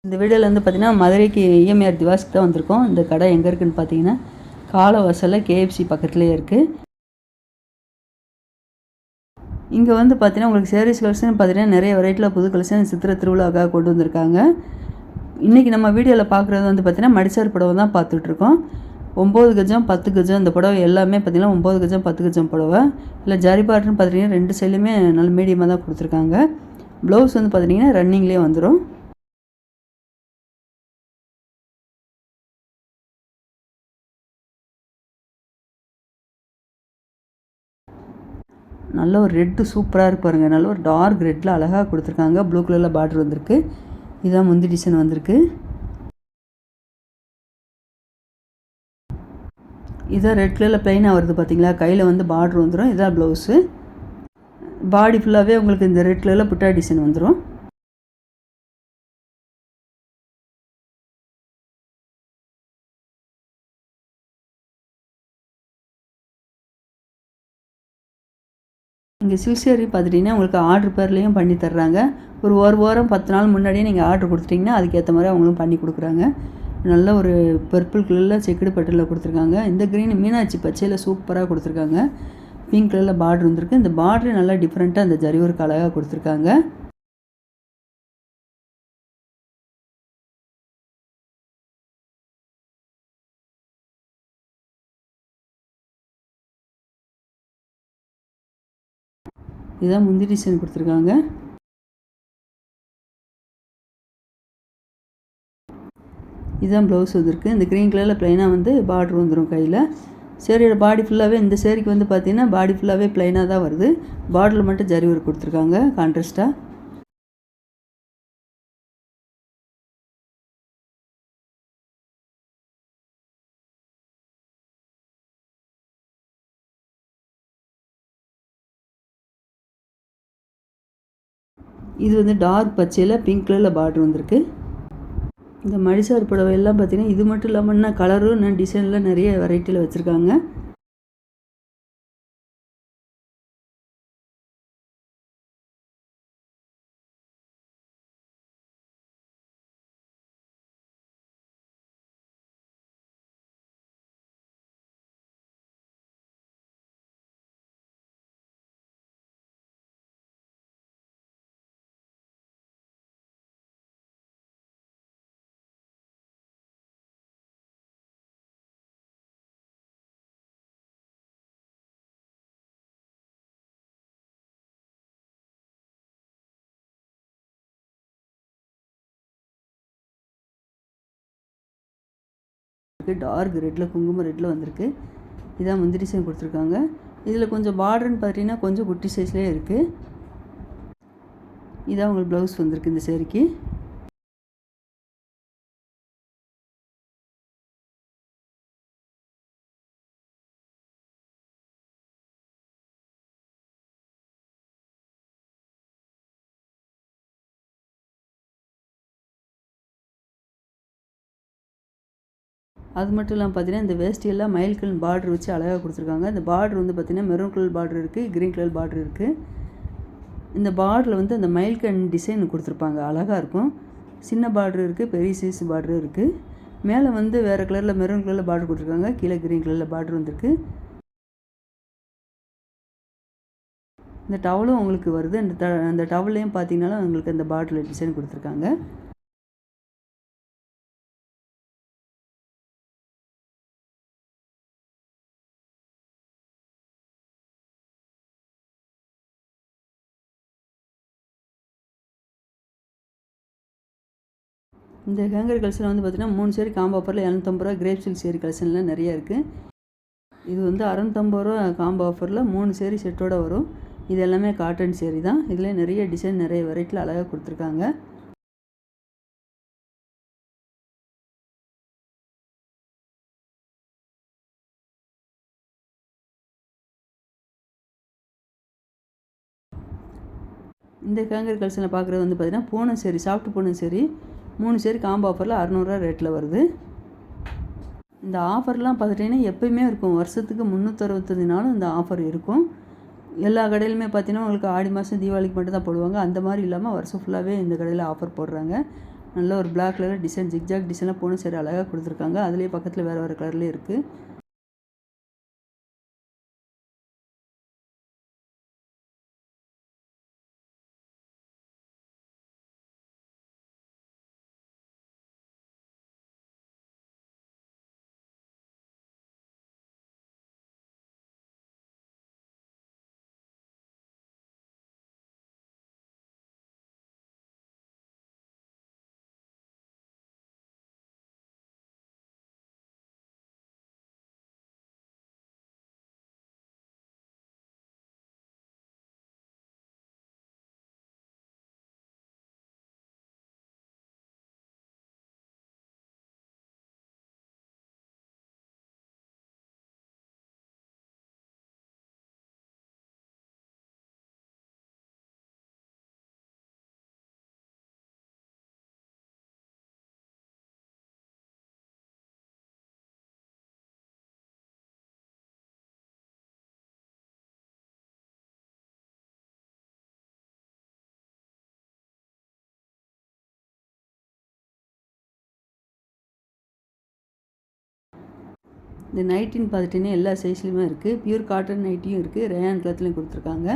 இந்த வீடியோவில் வந்து பார்த்திங்கன்னா மதுரைக்கு இஎம்ஆர் திவாஸ்க்கு தான் வந்திருக்கோம். இந்த கடை எங்கே இருக்குதுன்னு பார்த்தீங்கன்னா காலவாசலில் கேஎஃப்சி பக்கத்துலேயே இருக்குது. இங்கே வந்து பார்த்தீங்கன்னா உங்களுக்கு சேரீஸ் கலெக்ஷன் பார்த்தீங்கன்னா நிறைய வெரைட்டியில் புது கலெக்ஷன் சித்திரை திருவிழாவுக்காக கொண்டு வந்திருக்காங்க. இன்றைக்கி நம்ம வீடியோவில் பார்க்குறது வந்து பார்த்திங்கன்னா மடிசார் புடவை தான் பார்த்துட்ருக்கோம். 9 கஜம் 10 கஜம் இந்த புடவை எல்லாமே பார்த்திங்கன்னா 9 கஜம் 10 கஜம் புடவை. இல்லை ஜரி பார்டர்னு பார்த்தீங்கன்னா 2 சைட்லையுமே நல்ல மீடியமாக தான் கொடுத்துருக்காங்க. ப்ளவுஸ் வந்து பார்த்திங்கன்னா ரன்னிங்லேயே வந்துடும். நல்ல ஒரு ரெட்டு சூப்பராக இருக்கு பாருங்கள். நல்ல ஒரு டார்க் ரெட்டில் அழகாக கொடுத்துருக்காங்க. ப்ளூ கலரில் பார்டர் வந்திருக்கு. இதுதான் முந்தி டிசைன் வந்திருக்கு. இதான் ரெட் கலரில் ப்ளைனாக வருது பார்த்தீங்களா. கையில் வந்து பார்டர் வந்துடும். இதான் ப்ளவுஸு. பாடி ஃபுல்லாகவே உங்களுக்கு இந்த ரெட் கலரில் புட்டா டிசைன் வந்துடும். இங்கே சில்க் சேரீ பார்த்துட்டிங்கன்னா உங்களுக்கு ஆர்டர் பேர்லேயும் பண்ணி தர்றாங்க. ஒரு வாரம் 10 நாள் முன்னாடியே நீங்கள் ஆர்டர் கொடுத்துட்டிங்கன்னா அதுக்கேற்ற மாதிரி அவங்களும் பண்ணி கொடுக்குறாங்க. நல்ல ஒரு பர்பிள் கலரில் செக்குடு பட்டில் கொடுத்துருக்காங்க. இந்த க்ரீன் மீனாட்சி பச்சையில் சூப்பராக கொடுத்துருக்காங்க. பிங்க் கலரில் பார்டர் வந்துருக்கு. இந்த பார்டர் நல்லா டிஃப்ரெண்ட்டாக இந்த ஜரி ஒர்க் அழகாக கொடுத்துருக்காங்க. இதுதான் முந்தி டிசைன் கொடுத்துருக்காங்க. இதுதான் ப்ளவுஸ் வந்துருக்கு. இந்த க்ரீன் கலரில் ப்ளைனாக வந்து பார்டர் வந்துடும் கையில். சேரீயோட பாடி ஃபுல்லாகவே இந்த சேரீக்கு வந்து பார்த்திங்கன்னா பாடி ஃபுல்லாகவே ப்ளைனாக தான் வருது. பார்டரில் மட்டும் ஜரி ஒர்க் கொடுத்துருக்காங்க கான்ட்ராஸ்ட்டாக. இது வந்து டார்க் பச்சையில் பிங்க் கலரில் பார்டர் வந்திருக்கு. இந்த மடிசார் புடவை எல்லாம் பார்த்திங்கன்னா இது மட்டும் இல்லாமல் கலரும் இன்னும் டிசைனில் நிறைய வெரைட்டியில் வச்சுருக்காங்க. டார்க் ரெட்டில் குங்குமம் ரெட்டில் வந்திருக்கு. இதான் முந்திரி டிசைன் கொடுத்துருக்காங்க. இதில் கொஞ்சம் பார்டர்னு பார்த்தீங்கன்னா கொஞ்சம் குட்டி சைஸ்லேயே இருக்குது. இதான் உங்களுக்கு ப்ளவுஸ் வந்திருக்கு இந்த சேரீக்கு. அது மட்டும் இல்லாமல் பார்த்தீங்கன்னா இந்த வேஷ்டியெல்லாம் மயில் கலர் பார்டர் வச்சு அழகாக கொடுத்துருக்காங்க. இந்த பார்டர் வந்து பார்த்திங்கன்னா மெரூன் கலர் பார்டர் இருக்குது, க்ரீன் கலர் பார்டர் இருக்குது. இந்த பார்டரில் வந்து அந்த மயில் கண் டிசைன் கொடுத்துருப்பாங்க. அழகாக இருக்கும். சின்ன பார்டர் இருக்குது, பெரிய சைஸ் பார்டர் இருக்குது. மேலே வந்து வேறு கலரில் மெரூன் கலரில் பார்டர் கொடுத்துருக்காங்க. கீழே க்ரீன் கலரில் பார்டர் வந்திருக்கு. இந்த டவலும் உங்களுக்கு வருது. அந்த டவல்லையும் பார்த்தீங்கன்னா உங்களுக்கு அந்த பார்டரில் டிசைன் கொடுத்துருக்காங்க. இந்த ஹேங்கர் கலெக்ஷன் வந்து பார்த்திங்கன்னா 3 சேரீ காம்போ ஆஃபரில் 750 ரூபா. கிரேப் சில்க் சேரீ கலெக்ஷன்லாம் நிறையா இருக்குது. இது வந்து 650 ரூபா காம்போ ஆஃபரில் 3 சேரீ செட்டோடு வரும். இது எல்லாமே காட்டன் சேரீ தான். இதில் நிறைய டிசைன் நிறைய வெரைட்டியில் அழகாக கொடுத்துருக்காங்க. இந்த ஹேங்கர் கலெக்ஷனில் பார்க்குறது வந்து பார்த்திங்கன்னா பூனம் சேரீ, சாஃப்ட் பூனம் சேரீ 3 சேரீ காம்போ ஆஃபரில் 600 ரூபா ரேட்டில் வருது. இந்த ஆஃபர்லாம் பார்த்துட்டிங்கன்னா எப்போயுமே இருக்கும். வருஷத்துக்கு 365 நாளும் இந்த ஆஃபர் இருக்கும். எல்லா கடையிலுமே பார்த்தீங்கன்னா உங்களுக்கு ஆடி மாதம் தீபாவளிக்கு மட்டும் தான் போடுவாங்க. அந்த மாதிரி இல்லாமல் வருஷம் ஃபுல்லாகவே இந்த கடையில் ஆஃபர் போடுறாங்க. நல்ல ஒரு பிளாக் கலர் டிசைன் ஜிக்ஜாக் டிசைனில் பூனம் சேரீ அழகாக கொடுத்துருக்காங்க. அதுலேயே பக்கத்தில் வேறு வேறு கலர்லேயே இருக்குது. இந்த நைட்டின்னு பார்த்துட்டிங்கன்னா எல்லா சைஸ்லையுமே இருக்குது. பியூர் காட்டன் நைட்டியும் இருக்குது. ரேயான் கிளாத்லையும் கொடுத்துருக்காங்க.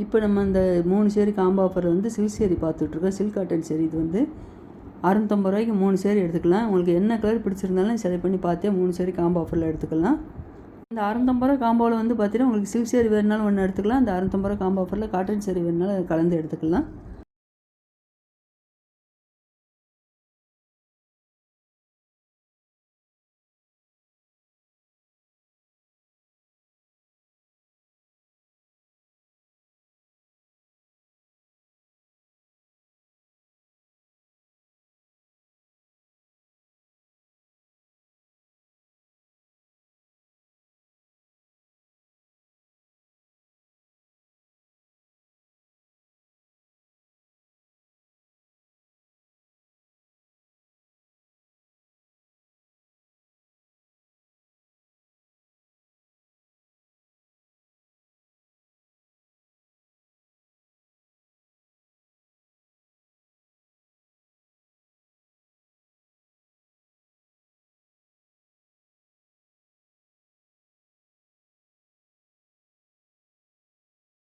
இப்போ நம்ம இந்த 3 சேரீ காம்போ ஆஃபர் வந்து சில்க் சேரீ பார்த்துட்ருக்கோம். சில்க் காட்டன் சேரீ இது வந்து 650 ரூபாய்க்கு 3 சேரீ எடுத்துக்கலாம். உங்களுக்கு என்ன கலர் பிடிச்சிருந்தாலும் செலக்ட் பண்ணி பார்த்தே 3 சேரீ காம்போ ஆஃபரில் எடுத்துக்கலாம். இந்த 650 ரூபா காம்போவில் வந்து பார்த்தீங்கன்னா உங்களுக்கு சில்க் சேரீ வேணுனாலும் ஒன்று எடுத்துக்கலாம். இந்த 650 ரூபா காம்போ ஆஃபரில் காட்டன் சேரீ வேணுனாலும் கலந்து எடுத்துக்கலாம்.